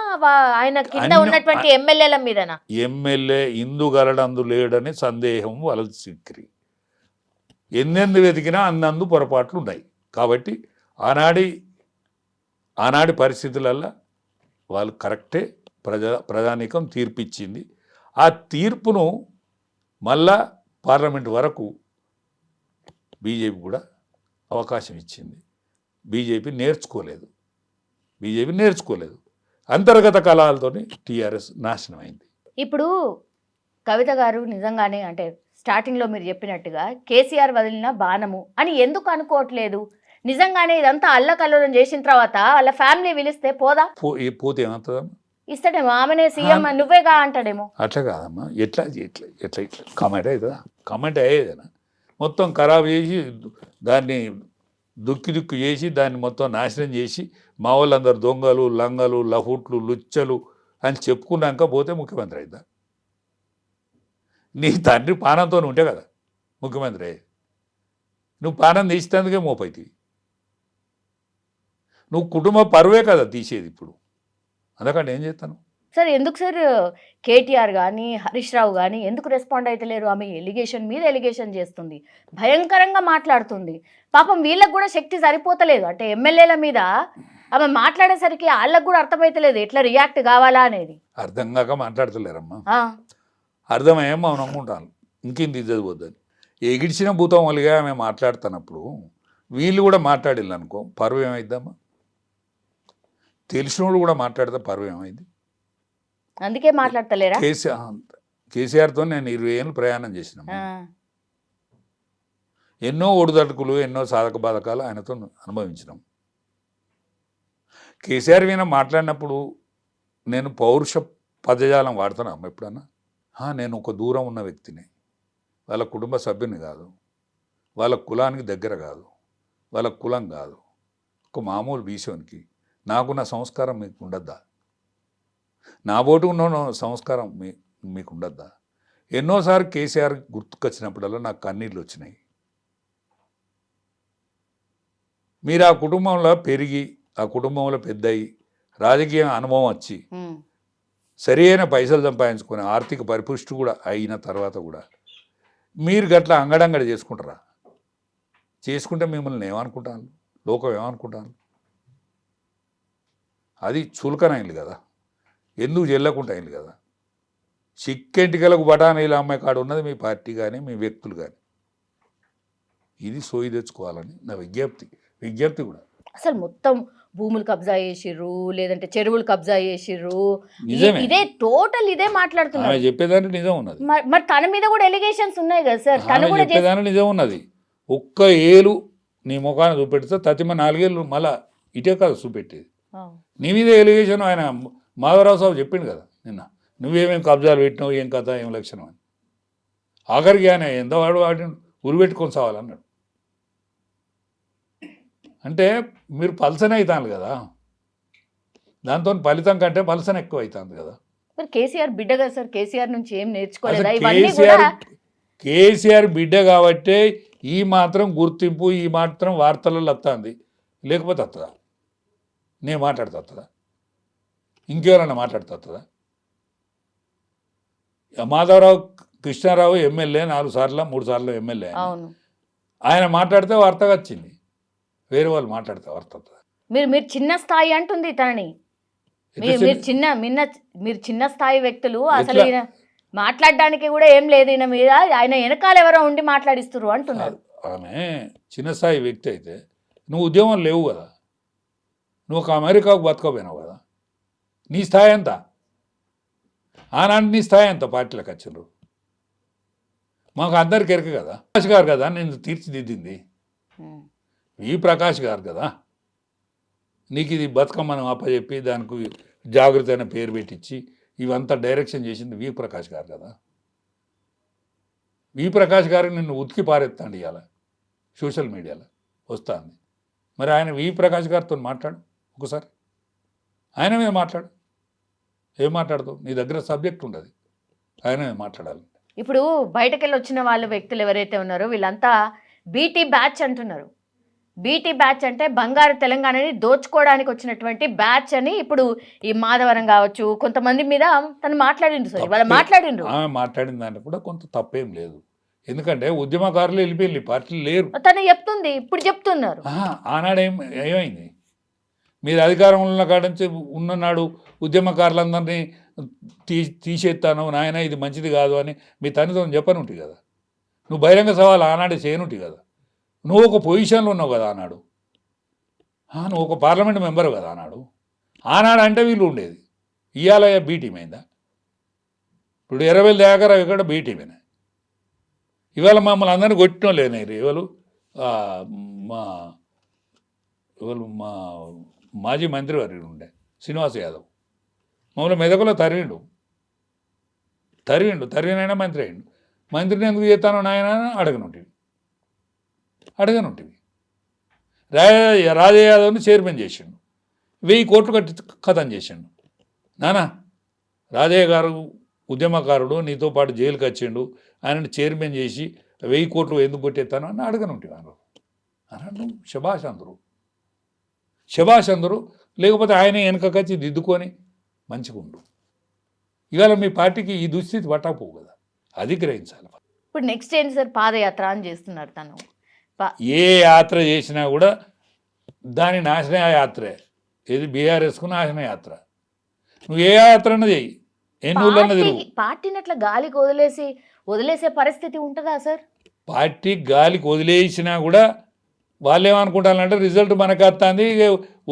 ఆయన కింద ఉన్నటువంటి ఎమ్మెల్యేల మీదనా? ఎమ్మెల్యే ఇందుగలడందు లేడని సందేహం వాళ్ళది సిక్కిరి. ఎన్నెందు వెతికినా అన్నందు పొరపాట్లు ఉన్నాయి. కాబట్టి ఆనాడి పరిస్థితులల్లో వాళ్ళు కరెక్టే, ప్రజానీకం తీర్పిచ్చింది. ఆ తీర్పును మళ్ళా పార్లమెంట్ వరకు బీజేపీ కూడా అవకాశం ఇచ్చింది. బీజేపీ నేర్చుకోలేదు. అంతర్గత కలహాలతో టీఆర్ఎస్ నాశనం అయింది. ఇప్పుడు కవిత గారు నిజంగానే అంటే స్టార్టింగ్లో మీరు చెప్పినట్టుగా కేసీఆర్ వదిలిన బాణము అని ఎందుకు అనుకోవట్లేదు? నిజంగానే ఇదంతా అల్లకల్లోలం చేసిన తర్వాత వాళ్ళ ఫ్యామిలీ పిలిస్తే పోదా? పోతే ఏమవుతుందమ్మా? ఇస్తాడేమో, ఆమెనే సీఎం నువ్వేగా అంటాడేమో. అట్లా కాదమ్మా, ఎట్లా కామెంట్ అవుతుందా? కామెంట్ అయ్యేదేనా? మొత్తం ఖరాబ్ చేసి దాన్ని దుక్కి చేసి దాన్ని మొత్తం నాశనం చేసి మా వాళ్ళందరూ దొంగలు, లంగలు, లహుట్లు, లుచ్చలు అని చెప్పుకున్నాక పోతే ముఖ్యమంత్రి అవుతా? నీ తండ్రి పానంతో ఉంటే కదా ముఖ్యమంత్రి అయ్యేది. నువ్వు పానం తీసేందుకే మోపైతివి. నువ్వు కుటుంబ పరువే కదా తీసేది ఇప్పుడు. అందుకంటే ఏం చేస్తాను సార్? ఎందుకు సార్ కేటీఆర్ కానీ హరీష్ రావు కానీ ఎందుకు రెస్పాండ్ అవుతలేరు? ఆమె ఎలిగేషన్ మీద ఎలిగేషన్ చేస్తుంది, భయంకరంగా మాట్లాడుతుంది. పాపం వీళ్ళకి కూడా శక్తి సరిపోతలేదు. అంటే ఎమ్మెల్యేల మీద ఆమె మాట్లాడేసరికి వాళ్ళకు కూడా అర్థమైతలేదు ఎట్లా రియాక్ట్ కావాలా అనేది. అర్థం కాక మాట్లాడతలేరమ్మా. అర్థమయ్యే మనం అనుకుంటాను ఇంకేంది చదిపోద్దని. ఎగిడిచిన భూతం వాళ్ళుగా ఆమె మాట్లాడుతున్నప్పుడు వీళ్ళు కూడా మాట్లాడిల్లు అనుకో, పరువు ఏమైద్దమ్మా? తెలిసినోడు కూడా మాట్లాడితే పరువు ఏమైంది? అందుకే మాట్లాడతలేరా? కేసీఆర్తో నేను 20 ఏళ్ళు ప్రయాణం చేసిన, ఎన్నో ఒడిదడుకులు, ఎన్నో సాధక బాధకాలు ఆయనతో అనుభవించినాం. కేసీఆర్ మీద మాట్లాడినప్పుడు నేను పౌరుష పదజాలం వాడుతున్నా ఎప్పుడన్నా? నేను ఒక దూరం ఉన్న వ్యక్తిని, వాళ్ళ కుటుంబ సభ్యుని కాదు, వాళ్ళ కులానికి దగ్గర కాదు, వాళ్ళ కులం కాదు, ఒక మామూలు బీసోనికి నాకున్న సంస్కారం మీకు ఉండద్దా? నా బోటు ఉన్న సంస్కారం మీకు ఉండద్దా? ఎన్నోసార్లు కేసీఆర్ గుర్తుకొచ్చినప్పుడల్లా నాకు కన్నీళ్ళు వచ్చినాయి. మీరు ఆ కుటుంబంలో పెరిగి, ఆ కుటుంబంలో పెద్దయి, రాజకీయ అనుభవం వచ్చి సరి అయిన పైసలు సంపాదించుకొని ఆర్థిక పరిపుష్టి కూడా అయిన తర్వాత కూడా మీరు గట్లా అంగడంగడి చేసుకుంటారా? చేసుకుంటే మిమ్మల్ని ఏమనుకుంటాను, లోకం ఏమనుకుంటాను? అది చులకనైంది కదా, ఎందుకు చెల్లకుంటాయింది కదా. చిక్కెంటికలకు బఠానీల అమ్మాయి కాడ ఉన్నది మీ పార్టీ కానీ మీ వ్యక్తులు కానీ. ఇది సోయి తెచ్చుకోవాలని నా విజ్ఞప్తి కూడా. అసలు మొత్తం భూములు కబ్జా చేసిర్రు, లేదంటే చెరువులు కబ్జా చేసిర్రు, ఇదే టోటల్ ఇదే మాట్లాడుతున్నారు. చెప్పేదాన్ని నిజం ఉన్నది. మరి తన మీద కూడా ఎలిగేషన్స్ ఉన్నాయి కదా సార్? తను కూడా చెప్పేదాన్ని నిజం ఉన్నది. ఒక్క ఏలు నీ ముఖాన్ని చూపెడితే తతిమ 4 ఏళ్ళు మళ్ళా ఇటే కాదు చూపెట్టేది. నీ మీద ఎలిగేషన్ ఆయన మాధవరావు సాబు చెప్పిండు కదా నిన్న, నువ్వేమేమి కబ్జాలు పెట్టినావు, ఏం కథ, ఏం లక్షణం అని. ఆఖరికి ఆయన ఎంత వాడిని ఉరిపెట్టుకొని సావాలన్నాడు. అంటే మీరు పలసనే అవుతాను కదా, దాంతో ఫలితం కంటే పలసన ఎక్కువ అవుతుంది కదా. కేసీఆర్ బిడ్డ కదా సార్, కేసీఆర్ నుంచి ఏం నేర్చుకోలేదా? కేసీఆర్ బిడ్డ కాబట్టే ఈ మాత్రం గుర్తింపు, ఈ మాత్రం వార్తలలో వస్తుంది. లేకపోతే వస్తుందా? నేను మాట్లాడుతుందా? ఇంకెవరన్నా మాట్లాడుతుందా? మాధవరావు కృష్ణారావు ఎమ్మెల్యే 4 సార్లు 3 సార్లు ఎమ్మెల్యే, ఆయన మాట్లాడితే వార్తగా వచ్చింది. వేరే వాళ్ళు మాట్లాడితే వార్త వస్తుందా? మీరు చిన్న స్థాయి అంటుంది తనని. మీరు చిన్న స్థాయి వ్యక్తులు, అసలు ఈయన మాట్లాడడానికి కూడా ఏం లేదు ఈయన మీద, ఆయన వెనకాల ఎవరో ఉండి మాట్లాడిస్తారు అంటున్నారు. ఆమె చిన్న స్థాయి వ్యక్తి అయితే నువ్వు ఉద్యమం లేవు కదా, నువ్వు ఒక అమెరికాకు బతకపోయినావు కదా, నీ స్థాయి ఎంత? ఆనాడు నీ స్థాయి ఎంత? పార్టీలకు వచ్చిండ్రు మాకు అందరికి ఎరక కదా. ప్రకాష్ గారు కదా నేను తీర్చిదిద్దింది, ఈ ప్రకాష్ గారు కదా నీకు ఇది బతుకమ్మను అప్పచెప్పి దానికి జాగృతి అయిన పేరు పెట్టించి ఇవంతా డైరెక్షన్ చేసింది వి ప్రకాష్ గారు కదా. వి ప్రకాష్ గారు నిన్ను ఉతికి పారెత్తాండి ఇవాళ సోషల్ మీడియాలో వస్తుంది. మరి ఆయన వి ప్రకాష్ గారితో మాట్లాడు ఒకసారి, ఆయన మీద మాట్లాడు. ఏం మాట్లాడతావు? నీ దగ్గర సబ్జెక్ట్ ఉండదు, ఆయన మీద మాట్లాడాలి. ఇప్పుడు బయటకెళ్ళి వచ్చిన వాళ్ళ వ్యక్తులు ఎవరైతే ఉన్నారో వీళ్ళంతా బీటీ బ్యాచ్ అంటున్నారు. బీటీ బ్యాచ్ అంటే బంగారు తెలంగాణని దోచుకోవడానికి వచ్చినటువంటి బ్యాచ్ అని ఇప్పుడు ఈ మాధవరం కావచ్చు కొంతమంది మీద తను మాట్లాడిండు సార్, ఇవాళ మాట్లాడిండ్రు. ఆమె మాట్లాడిన దాంట్లో కూడా కొంత తప్పేం లేదు, ఎందుకంటే ఉద్యమకారులు వెళ్ళిపోయి పార్టీలు లేరు తను చెప్తుంది, ఇప్పుడు చెప్తున్నారు. ఆనాడు ఏమైంది? మీరు అధికారంలో ఉన్న కాడ నుంచి ఉన్ననాడు ఉద్యమకారులందరినీ తీసేస్తాను నాయన ఇది మంచిది కాదు అని మీ తల్లితో చెప్పని ఉంటుంది కదా. నువ్వు బహిరంగ సవాలు ఆనాడు చేయనుంటి కదా, నువ్వు ఒక పొజిషన్లో ఉన్నావు కదా ఆనాడు, నువ్వు ఒక పార్లమెంట్ మెంబర్ కదా ఆనాడు అంటే వీళ్ళు ఉండేది. ఇవాళ బీ టీం అయిందా? ఇప్పుడు 20,000 దాకా ఇక్కడ బీ టీమేనా? ఇవాళ మమ్మల్ని అందరినీ కొట్టిన లేనారు ఎవరు మా మాజీ మంత్రి వారు ఉండే శ్రీనివాస్ యాదవ్ మమ్మల్ని మెదకులో తరిగినైనా మంత్రి అయ్యిండు. మంత్రిని ఎందుకు చేస్తానో నాయన అడగనుంటివి. రాజయ్య యాదవ్ని చైర్మన్ చేసిండు, 1000 కోట్లు కట్టి ఖతం చేసిండు. నానా రాజయ్య గారు ఉద్యమకారుడు, నీతో పాటు జైలుకి వచ్చిండు, ఆయనను చైర్మన్ చేసి 1000 కోట్లు ఎందుకు కొట్టేస్తాను అని అడగనుంటివి అన్నాడు. శభాష్ అందరూ లేకపోతే ఆయన వెనకకొచ్చి దిద్దుకొని మంచిగా ఉండు. ఇవాళ మీ పార్టీకి ఈ దుస్థితి పట్టకపోవు కదా, అది గ్రహించాలి. ఇప్పుడు నెక్స్ట్ ఏంటి సార్? పాదయాత్ర అని చేస్తున్నారు తను. ఏ యాత్ర చేసినా కూడా దాని నాశన యాత్రే. ఏది బీఆర్ఎస్కు నాశన యాత్ర. నువ్వు ఏ యాత్రన్నా చెయ్యి, ఎన్ని ఊళ్ళన్నా తిరుగు. పార్టీని అట్లా గాలికి వదిలేసే పరిస్థితి ఉంటుందా సార్? పార్టీ గాలికి వదిలేసినా కూడా వాళ్ళు ఏమనుకుంటారంటే రిజల్ట్ మనకు వస్తుంది,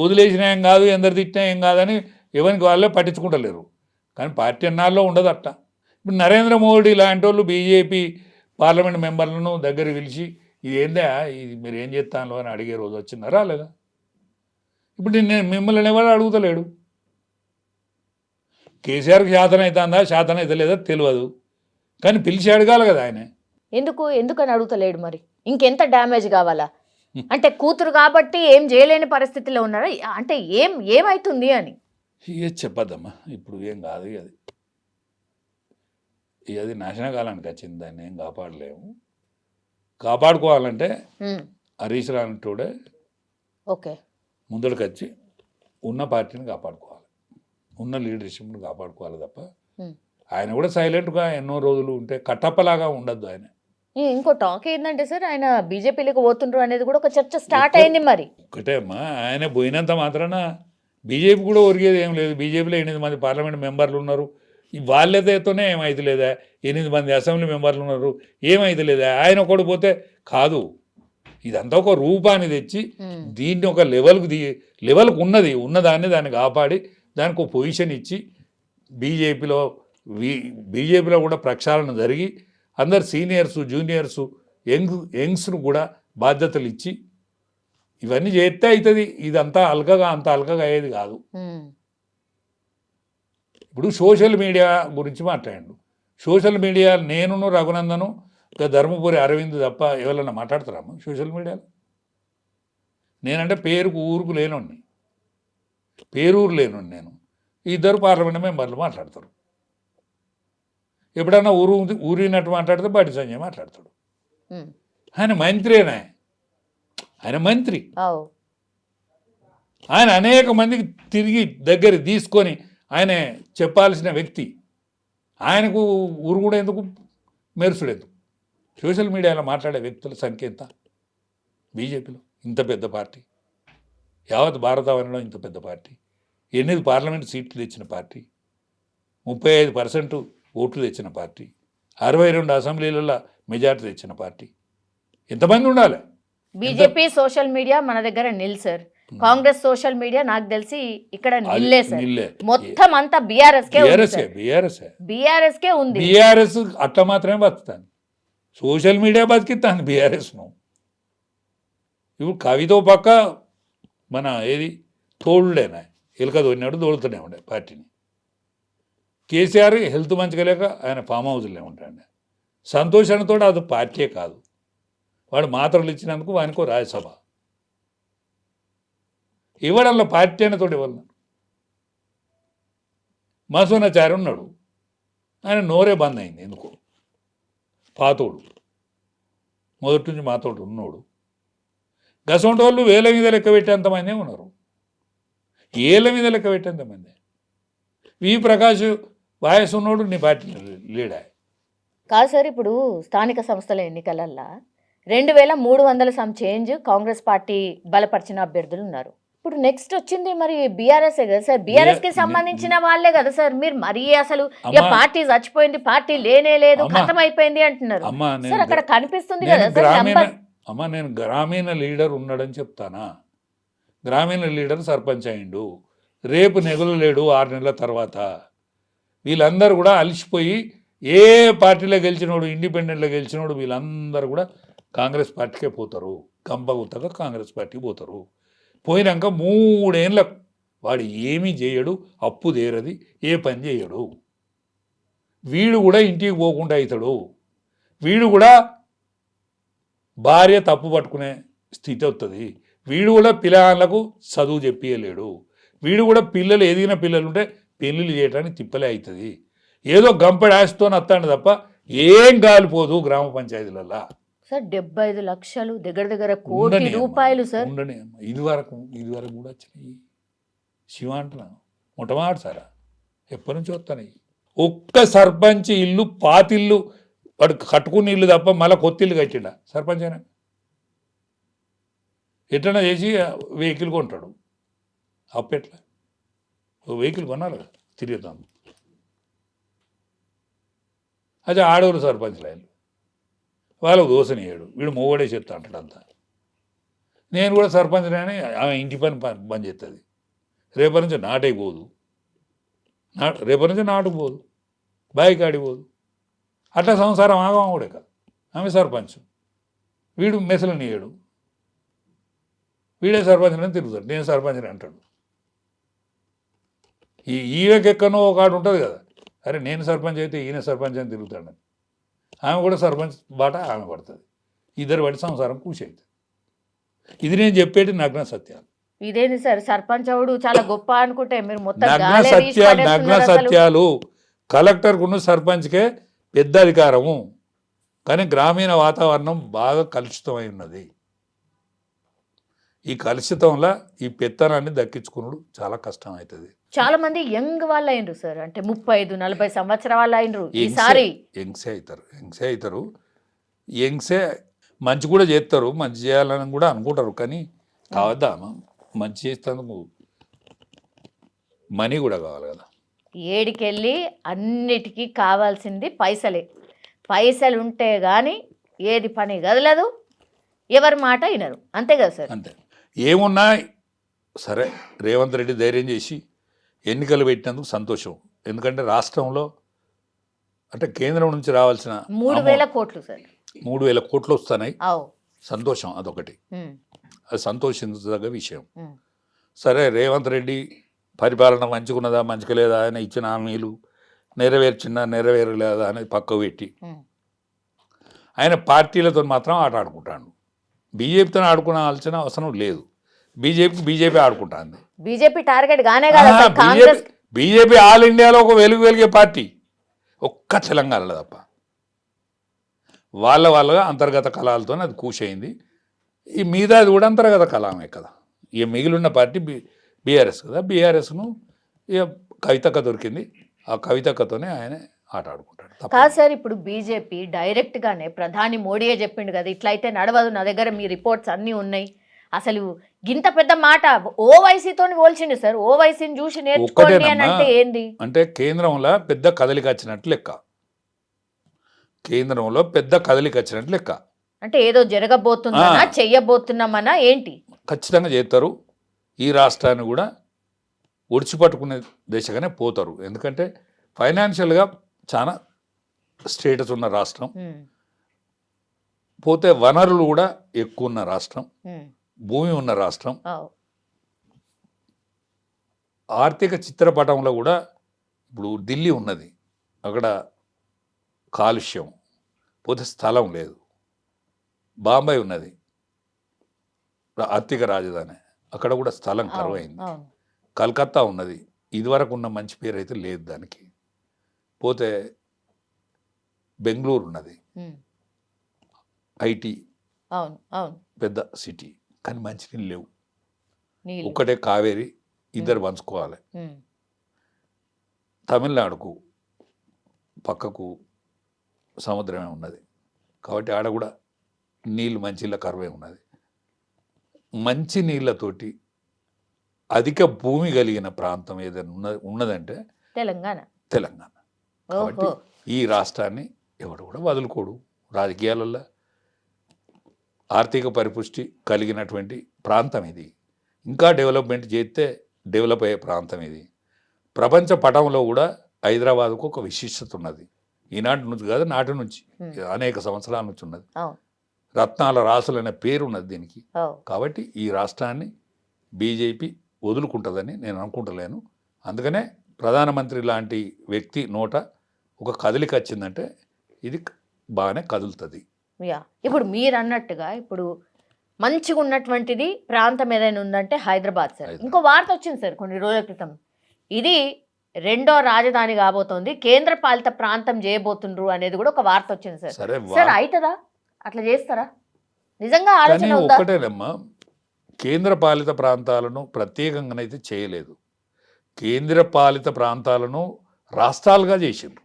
వదిలేసినా ఏం కాదు, ఎందరు తిట్టినా ఏం కాదని ఎవరికి వాళ్ళే పట్టించుకుంటలేరు. కానీ పార్టీ అన్నాల్లో ఉండదు అట్ట. ఇప్పుడు నరేంద్ర మోడీ లాంటి వాళ్ళు బీజేపీ పార్లమెంట్ మెంబర్లను దగ్గర పిలిచి ఇది ఏందా, ఇది మీరు ఏం చేస్తాను అని అడిగే రోజు వచ్చిందా లేదా? ఇప్పుడు నేను మిమ్మల్ని ఎవరు అడుగుతలేడు. కేసీఆర్కి శాతం అవుతుందా శాతం అయితే లేదా తెలియదు, కానీ పిలిచి అడగాలి కదా ఆయన. ఎందుకని అడుగుతలేడు? మరి ఇంకెంత డ్యామేజ్ కావాలా? అంటే కూతురు కాబట్టి ఏం చేయలేని పరిస్థితిలో ఉన్నారా? అంటే ఏమవుతుంది అని చెప్పద్దమ్మా, ఇప్పుడు ఏం కాదు. అది నాశన కాలానికి వచ్చింది, దాన్ని ఏం కాపాడలేము. కాపాడుకోవాలంటే హరీష్ రావుడే ఓకే ముందడికి వచ్చి ఉన్న పార్టీని కాపాడుకోవాలి, ఉన్న లీడర్షిప్ని కాపాడుకోవాలి తప్ప ఆయన కూడా సైలెంట్గా ఎన్నో రోజులు ఉంటే కట్టప్పలాగా ఉండద్దు. ఆయన ఇంకో టాక్ ఏంటంటే సార్, ఆయన బీజేపీలోకి పోతుండ్రు అనేది కూడా ఒక చర్చ స్టార్ట్ అయింది. మరి ఒకటే అమ్మా, ఆయన పోయినంత మాత్రాన బీజేపీ కూడా ఒరిగేది ఏం లేదు. బీజేపీలో 8 మంది పార్లమెంట్ మెంబర్లు ఉన్నారు, వాళ్ళతోనే ఏమైతే లేదా. 8 మంది అసెంబ్లీ మెంబర్లు ఉన్నారు, ఏమైతే లేదా. ఆయన ఒకటి పోతే కాదు, ఇదంతా ఒక రూపాన్ని తెచ్చి దీన్ని ఒక లెవెల్కు ఉన్నదాన్ని దాన్ని కాపాడి దానికి ఒక పొజిషన్ ఇచ్చి బీజేపీలో కూడా ప్రక్షాళన జరిగి అందరు సీనియర్స్ జూనియర్స్ యంగ్స్ను కూడా బాధ్యతలు ఇచ్చి ఇవన్నీ చేస్తే అవుతుంది. ఇదంతా అంత అల్కగా అయ్యేది కాదు. ఇప్పుడు సోషల్ మీడియా గురించి మాట్లాడండు. సోషల్ మీడియా నేను రఘునందను ధర్మపురి అరవింద్ తప్ప ఎవరన్నా మాట్లాడతారమ్మా సోషల్ మీడియాలో? నేనంటే ఊరుకు లేనోడిని, పేరూరు లేనోడిని నేను. 2 పార్లమెంట్ మెంబర్లు మాట్లాడతారు. ఎప్పుడన్నా ఊరినట్టు మాట్లాడితే బండి సంజయ్ మాట్లాడతాడు. ఆయన మంత్రేనా? ఆయన మంత్రి. ఆయన అనేక మందికి తిరిగి దగ్గర తీసుకొని ఆయన చెప్పాల్సిన వ్యక్తి. ఆయనకు ఊరుగుడు ఎందుకు, మెరుసుడు ఎందుకు? సోషల్ మీడియాలో మాట్లాడే వ్యక్తుల సంఖ్య ఎంత బీజేపీలో? ఇంత పెద్ద పార్టీ, యావత్ భారతావనిలో ఇంత పెద్ద పార్టీ, 8 పార్లమెంట్ సీట్లు తెచ్చిన పార్టీ, 35% ఓట్లు తెచ్చిన పార్టీ, 62 అసెంబ్లీలలో మెజార్టీ తెచ్చిన పార్టీ. ఎంతమంది ఉండాలి? బీజేపీ సోషల్ మీడియా మన దగ్గర నిల్ సార్. కాంగ్రెస్ సోషల్ మీడియా నాకు తెలిసి ఇక్కడ నిల్లే సార్. మొత్తం అంతా బీఆర్ఎస్ కే ఉంది. బీఆర్ఎస్ అట్లా మాత్రమే బతుకుతాను. సోషల్ మీడియా బతికిస్తాను బీఆర్ఎస్ను. ఇప్పుడు కవితో పక్క మన ఏది తోడులేనా, ఎలుక దోడినాడు దోడుతూనే ఉండే పార్టీని. కేసీఆర్ హెల్త్ మంచిగా లేక ఆయన ఫామ్ హౌస్లో ఉంటాడు. సంతోషంతో అది పార్టీయే కాదు, వాడు మాత్రలు ఇచ్చినందుకు వానికో రాజ్యసభ ఇవ్వడంలో పార్టీ అనేతోటి ఇవ్వను. మసూనాచారి ఉన్నాడు, ఆయన నోరే బంద్ అయింది ఎందుకో. పాతోడు మొదటి నుంచి మాతోడు ఉన్నోడు. గసంటి వాళ్ళు వేల మీద లెక్క పెట్టేంతమంది ఉన్నారు, ఏళ్ళ మీద లెక్క పెట్టేంతమంది. వి ప్రకాష్ వాయస్ ఉన్నోడు నీ పార్టీ లీడా కాదు సార్. ఇప్పుడు స్థానిక సంస్థల ఎన్నికలల్లో 2300 సమ్ చేంజ్ కాంగ్రెస్ పార్టీ బలపరిచిన అభ్యర్థులు ఉన్నారు. ఇప్పుడు నెక్స్ట్ వచ్చింది మరి బీఆర్ఎస్ కదా సార్, బీఆర్ఎస్ కి సంబంధించిన వాళ్ళే కదా సార్. మీరు మరీ అసలు ఇక పార్టీ చచ్చిపోయింది, పార్టీ లేనే లేదు, ఖతం అయిపోయింది అంటున్నారు సార్. అక్కడ కనిపిస్తుంది కదా సార్. నేను గ్రామీణ లీడర్ ఉన్నాడని చెప్తానా. గ్రామీణ లీడర్ సర్పంచ్ అయిండు, రేపు నెగలలేడు 6 నెలల తర్వాత. వీళ్ళందరూ కూడా అలిసిపోయి ఏ పార్టీలో గెలిచినోడు, ఇండిపెండెంట్లో గెలిచినోడు వీళ్ళందరూ కూడా కాంగ్రెస్ పార్టీకే పోతారు. కంపగుత్తగా కాంగ్రెస్ పార్టీకి పోతారు. పోయినాక 3 ఏళ్ళకు వాడు ఏమీ చేయడు, అప్పు తీరది, ఏ పని చేయడు. వీడు కూడా ఇంటికి పోకుండా అవుతాడు. వీడు కూడా భార్య తప్పు పట్టుకునే స్థితి వస్తుంది. వీడు కూడా పిల్లలకు చదువు చెప్పియలేడు. వీడు కూడా పిల్లలు ఎదిగిన పిల్లలు ఉంటే పెళ్ళిళ్ళు చేయడానికి తిప్పలే అవుతుంది. ఏదో గంపెడు ఆశతో వస్తాడు తప్ప ఏం గాలిపోదు గ్రామ పంచాయతీలలో సార్. 75 లక్షలు దగ్గర దగ్గర కోటి రూపాయలు సార్. ఉండని ఇది వరకు కూడా వచ్చినాయి. శివ అంటున్నాను మొట్టమొదటిసారా, ఎప్పటి నుంచి వస్తున్నాయి. ఒక్క సర్పంచ్ ఇల్లు పాతిల్లు వాడు కట్టుకున్న ఇల్లు తప్ప మళ్ళీ కొత్త ఇల్లు కట్టిండా సర్పంచ్ అయినా? ఎట్లన్నా చేసి వెహికల్ కొంటాడు. అప్పెట్లా వెహికల్ కొన్నారు కదా తిరుగుతాం. అదే ఆడవాళ్ళు సర్పంచ్లు ఆయన వాళ్ళకు దోసనియ్యాడు. వీడు మొగడే చెప్తా అంటాడు అంతా. నేను కూడా సర్పంచ్ అని ఆమె ఇంటి పని బంద్ చేస్తుంది. రేపటి నుంచి నాటకి పోదు, రేపటి నుంచి నాటుకు పోదు, బాయి కాడికి పోదు. అట్లా సంసారం ఆగమాడే కాదు. ఆమె సర్పంచ్, వీడు మెసలనియ్యాడు. వీడే సర్పంచ్ అని తిరుగుతాడు. నేను సర్పంచ్ అంటాడు. ఈయనకెక్కనో ఒక ఆడు ఉంటుంది కదా, అరే నేను సర్పంచ్ అయితే ఈయన సర్పంచ్ అని తిరుగుతాడని. ఆమె కూడా సర్పంచ్ బాట ఆమె పడుతుంది. ఇద్దరు పడి సంసారం కూసి అవుతుంది. ఇది నేను చెప్పేది నగ్న సత్యాలు. ఇదేంటి సార్, సర్పంచ్ అవుడు చాలా గొప్ప అనుకుంటే మీరు మొత్తం నగ్న సత్యాలు. కలెక్టర్కున్న సర్పంచ్కే పెద్ద అధికారము, కానీ గ్రామీణ వాతావరణం బాగా కలుషితమై ఉన్నది. ఈ కలుషితంలో ఈ పెత్తనాన్ని దక్కించుకున్నాడు చాలా కష్టం అవుతుంది. చాలా మంది యంగ్ వాళ్ళు అయినరు సార్, అంటే 35-40 సంవత్సరాల వాళ్ళు అయినరు. ఈసారి యంగ్సే అవుతారు. యంగ్సే మంచి కూడా చేస్తారు, మంచి చేయాలని కూడా అనుకుంటారు. కానీ కావద్దా మంచి చేస్తేందుకు మనీ కూడా కావాలి కదా. ఏడికెళ్ళి అన్నిటికీ కావాల్సింది పైసలే. పైసలు ఉంటే కానీ ఏది పని కదలదు, ఎవరి మాట వినరు. అంతే కదా సార్. అంతే. ఏమున్నా సరే, రేవంత్ రెడ్డి ధైర్యం చేసి ఎన్నికలు పెట్టినందుకు సంతోషం. ఎందుకంటే రాష్ట్రంలో అంటే కేంద్రం నుంచి రావాల్సిన 3,000 కోట్లు సార్, 3,000 కోట్లు వస్తున్నాయి. సంతోషం, అదొకటి. అది సంతోషించదగ్గ విషయం. సరే, రేవంత్ రెడ్డి పరిపాలన మంచిగున్నదా మంచిగా లేదా, ఆయన ఇచ్చిన హామీలు నెరవేరలేదా అనేది పక్కకు పెట్టి ఆయన పార్టీలతో మాత్రం ఆట ఆడుకుంటాడు. బీజేపీతో ఆడుకోవాల్సిన అవసరం లేదు. బీజేపీ ఆడుకుంటుంది. బీజేపీ టార్గెట్ గానే బీజేపీ ఆల్ ఇండియాలో ఒక వెలిగే పార్టీ ఒక్క తెలంగాణలో తప్ప. వాళ్ళగా అంతర్గత కళాలతో అది కూషయింది. ఈ మీద అది కూడా అంతర్గత కళామే కదా. ఇక మిగిలిన పార్టీ బీఆర్ఎస్ కదా. బీఆర్ఎస్ను ఇక కవితక్క దొరికింది, ఆ కవితక్కతోనే ఆయన ఆట ఆడుకుంటాడు. కాదు సార్, ఇప్పుడు బీజేపీ డైరెక్ట్ గానే ప్రధాని మోడీయే చెప్పిండు కదా, ఇట్లయితే నడవదు, నా దగ్గర మీ రిపోర్ట్స్ అన్నీ ఉన్నాయి. అసలు గింత పెద్ద మాట ఓవైసీతో పోల్చిండు సార్. ఓవైసీని చూసి నేర్చుకోండి అని అంటే ఏంది అంటే కేంద్రంలో పెద్ద కదలిక వచ్చినట్టు లెక్క. కేంద్రంలో పెద్ద కదలిక వచ్చినట్టు లెక్క. అంటే ఏదో జరగబోతుందనా, చెయ్యబోతున్నామనా ఏంటి? ఖచ్చితంగా చేస్తారు. ఈ రాష్ట్రాన్ని కూడా ఒడిచిపట్టుకునే దిశగానే పోతారు. ఎందుకంటే ఫైనాన్షియల్గా చాలా స్టేటస్ ఉన్న రాష్ట్రం, పోతే వనరులు కూడా ఎక్కువ ఉన్న రాష్ట్రం, భూమి ఉన్న రాష్ట్రం. ఆర్థిక చిత్రపటంలో కూడా ఇప్పుడు ఢిల్లీ ఉన్నది, అక్కడ కాలుష్యం, పోతే స్థలం లేదు. బాంబే ఉన్నది ఆర్థిక రాజధాని, అక్కడ కూడా స్థలం కరువైంది. కలకత్తా ఉన్నది, ఇదివరకు ఉన్న మంచి పేరు అయితే లేదు దానికి. పోతే బెంగళూరు ఉన్నది, ఐటీ పెద్ద సిటీ, కానీ మంచినీళ్ళు లేవు. ఒక్కటే కావేరి, ఇద్దరు పంచుకోవాలి. తమిళనాడుకు పక్కకు సముద్రమే ఉన్నది కాబట్టి ఆడ కూడా నీళ్ళు మంచిళ్ళ కరువే ఉన్నది. మంచి నీళ్ళతోటి అధిక భూమి కలిగిన ప్రాంతం ఏదైనా ఉన్నదంటే తెలంగాణ. కాబట్టి ఓహో. ఈ రాష్ట్రాన్ని ఎవడు కూడా వదులుకోడు. రాజకీయాలలో ఆర్థిక పరిపుష్టి కలిగినటువంటి ప్రాంతం ఇది. ఇంకా డెవలప్మెంట్ చేస్తే డెవలప్ అయ్యే ప్రాంతం ఇది. ప్రపంచ పటంలో కూడా హైదరాబాద్కు ఒక విశిష్టత ఉన్నది. ఈనాటి నుంచి కాదు, నాటి నుంచి అనేక సంవత్సరాల నుంచి ఉన్నది. అవును. రత్నాల రాసులు అనే పేరు ఉన్నది దీనికి. అవును. కాబట్టి ఈ రాష్ట్రాన్ని బీజేపీ వదులుకుంటుందని నేను అనుకుంటలేను. అందుకనే ప్రధానమంత్రి లాంటి వ్యక్తి నోట ఒక కదలిక వచ్చిందంటే ఇది బాగానే కదులుతుంది. యా, ఇప్పుడు మీరు అన్నట్టుగా ఇప్పుడు మంచిగా ఉన్నటువంటిది ప్రాంతం ఏదైనా ఉందంటే హైదరాబాద్ సార్. ఇంకో వార్త వచ్చింది సార్ కొన్ని రోజుల క్రితం, ఇది రెండో రాజధాని కాబోతోంది, కేంద్ర పాలిత ప్రాంతం చేయబోతుండ్రు అనేది కూడా ఒక వార్త వచ్చింది సార్. సరే, సార్ అవుతుందా? అట్లా చేస్తారా? నిజంగా కానీ ఆలోచన ఉందా? ఒక్కటేనమ్మా, కేంద్ర పాలిత ప్రాంతాలను ప్రత్యేకంగానైతే చేయలేదు. కేంద్ర పాలిత ప్రాంతాలను రాష్ట్రాలుగా చేసిండ్రు.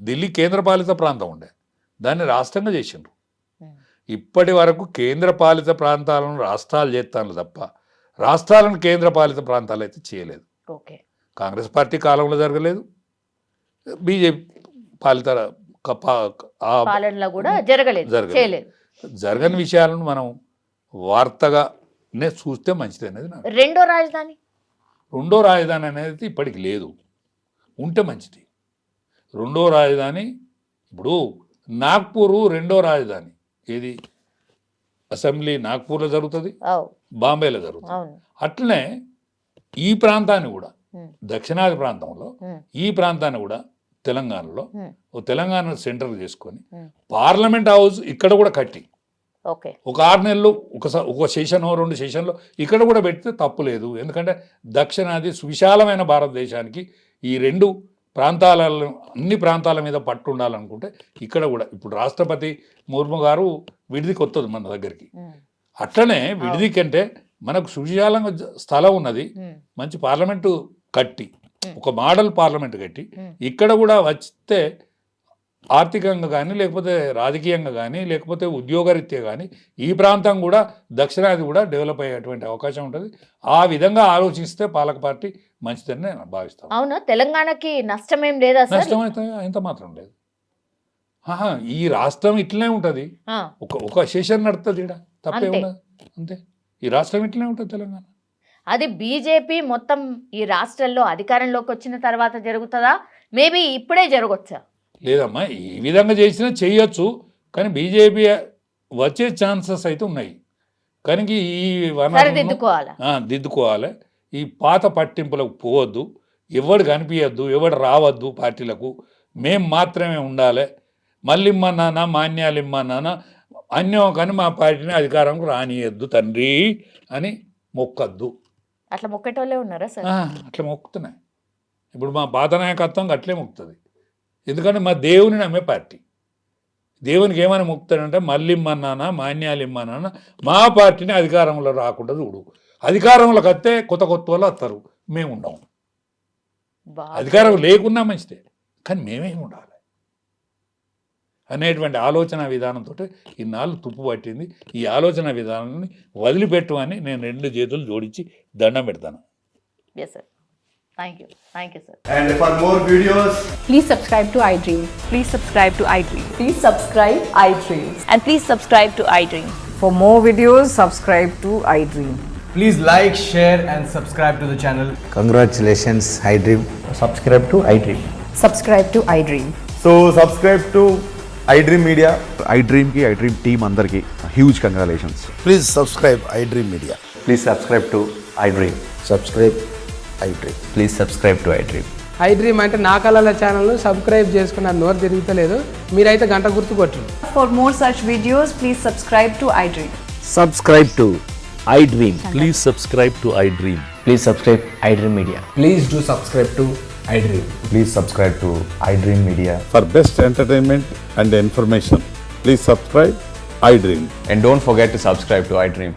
ఢిల్లీ కేంద్ర పాలిత ప్రాంతం ఉండే, దాన్ని రాష్ట్రంగా చేసిండ్రు. ఇప్పటి వరకు కేంద్ర పాలిత ప్రాంతాలను రాష్ట్రాలు చేస్తాను తప్ప రాష్ట్రాలను కేంద్ర పాలిత ప్రాంతాలు అయితే చేయలేదు. ఓకే. కాంగ్రెస్ పార్టీ కాలంలో జరగలేదు, బీజేపీ పాలిత పాలనలో కూడా జరగలేదు, చేయలేదు. జరగని విషయాలను మనం వార్తగానే చూస్తే మంచిది అనేది నాకు. రెండో రాజధాని అనేది ఇప్పటికి లేదు, ఉంటే మంచిది. రెండో రాజధాని ఇప్పుడు నాగ్పూరు రెండో రాజధాని ఏది, అసెంబ్లీ నాగ్పూర్లో జరుగుతుంది, బాంబేలో జరుగుతుంది. అట్లనే ఈ ప్రాంతాన్ని కూడా, దక్షిణాది ప్రాంతంలో ఈ ప్రాంతాన్ని కూడా తెలంగాణలో తెలంగాణ సెంటర్ చేసుకొని పార్లమెంట్ హౌస్ ఇక్కడ కూడా కట్టి ఒక 6 నెలలు ఒక సెషన్ 2 సెషన్లో ఇక్కడ కూడా పెడితే తప్పు లేదు. ఎందుకంటే దక్షిణాది సువిశాలమైన భారతదేశానికి ఈ 2 ప్రాంతాలలో అన్ని ప్రాంతాల మీద పట్టు ఉండాలనుకుంటే ఇక్కడ కూడా ఇప్పుడు రాష్ట్రపతి ముర్ము గారు విడిదికి వస్తుంది మన దగ్గరికి. అట్లనే విడిది కంటే మనకు సువిశాలంగా స్థలం ఉన్నది, మంచి పార్లమెంటు కట్టి ఒక మోడల్ పార్లమెంట్ కట్టి ఇక్కడ కూడా వస్తే ఆర్థికంగా కానీ లేకపోతే రాజకీయంగా కానీ లేకపోతే ఉద్యోగరీత్యా కానీ ఈ ప్రాంతం కూడా దక్షిణాది కూడా డెవలప్ అయ్యేటువంటి అవకాశం ఉంటుంది. ఆ విధంగా ఆలోచిస్తే పాలక పార్టీ మంచిదని నేను భావిస్తాను. అవునా? తెలంగాణకి నష్టమేం లేదా? నష్టం అయితే ఎంత మాత్రం లేదు. ఈ రాష్ట్రం ఇట్లనే ఉంటుంది, ఒక సెషన్ నడుస్తుంది, ఇక్కడ తప్పే ఉన్నది అంతే. ఈ రాష్ట్రం ఇట్లనే ఉంటుంది తెలంగాణ. అది బీజేపీ మొత్తం ఈ రాష్ట్రంలో అధికారంలోకి వచ్చిన తర్వాత జరుగుతుందా? మేబీ ఇప్పుడే జరగవచ్చా? లేదమ్మా, ఈ విధంగా చేసినా చేయొచ్చు, కానీ బీజేపీ వచ్చే ఛాన్సెస్ అయితే ఉన్నాయి. కనుక ఈ దిద్దుకోవాలి. ఈ పాత పట్టింపులకు పోవద్దు, ఎవడు కనిపించద్దు, ఎవడు రావద్దు పార్టీలకు, మేం మాత్రమే ఉండాలి. మళ్ళీ ఇమ్మా నాన్న, మాన్యాలు ఇమ్మా నాన్న, అన్యం కానీ మా పార్టీని అధికారంకు రానియద్దు తండ్రి అని మొక్కద్దు. అట్లా మొక్కేటోళ్ళే ఉన్నారా సార్? అట్లా మొక్కుతున్నాయి. ఇప్పుడు మా పాత నాయకత్వం అట్లే మొక్కుతుంది. ఎందుకంటే మా దేవుని నమ్మే పార్టీ. దేవునికి ఏమైనా మొక్కుతాడంటే మళ్ళీ ఇమ్మన్నానా, మాన్యాలు ఇమ్మన్నానా, మా పార్టీని అధికారంలో రాకుండా చూడు. అధికారంలోకి వస్తే కొత్త వాళ్ళు వస్తారు, మేము ఉండము. అధికారం లేకున్నా మంచిదే, కానీ మేమేమి ఉండాలి అనేటువంటి ఆలోచన విధానంతో ఇన్నాళ్ళు తుప్పు పట్టింది. ఈ ఆలోచన విధానాన్ని వదిలిపెట్టు అని నేను 2 చేతులు జోడించి దండం పెడతాను. Yes, sir. Thank you, sir. And for more videos, please subscribe to iDream. Please subscribe to iDream. Please subscribe iDream. And please subscribe to iDream. For more videos, subscribe to iDream. please like, share and subscribe to the channel. Congratulations, iDream. Subscribe to iDream. Subscribe to iDream. So subscribe to iDream Media. iDream ki iDream team andarki huge congratulations. Please subscribe iDream Media. Please subscribe to iDream. Subscribe iDream. Please subscribe to iDream. iDream అంటే నా కళల channel subscribe చేసుకున్న నోరు తిరుగుతలేదు, మీరైతే గంట గుర్తు కొట్టండి. For more such videos, please subscribe to iDream. Subscribe to iDream. Please subscribe to iDream. Please subscribe iDream Media. Please do subscribe to iDream. Please subscribe to iDream Media. For best entertainment and information, please subscribe iDream. And don't forget to subscribe to iDream.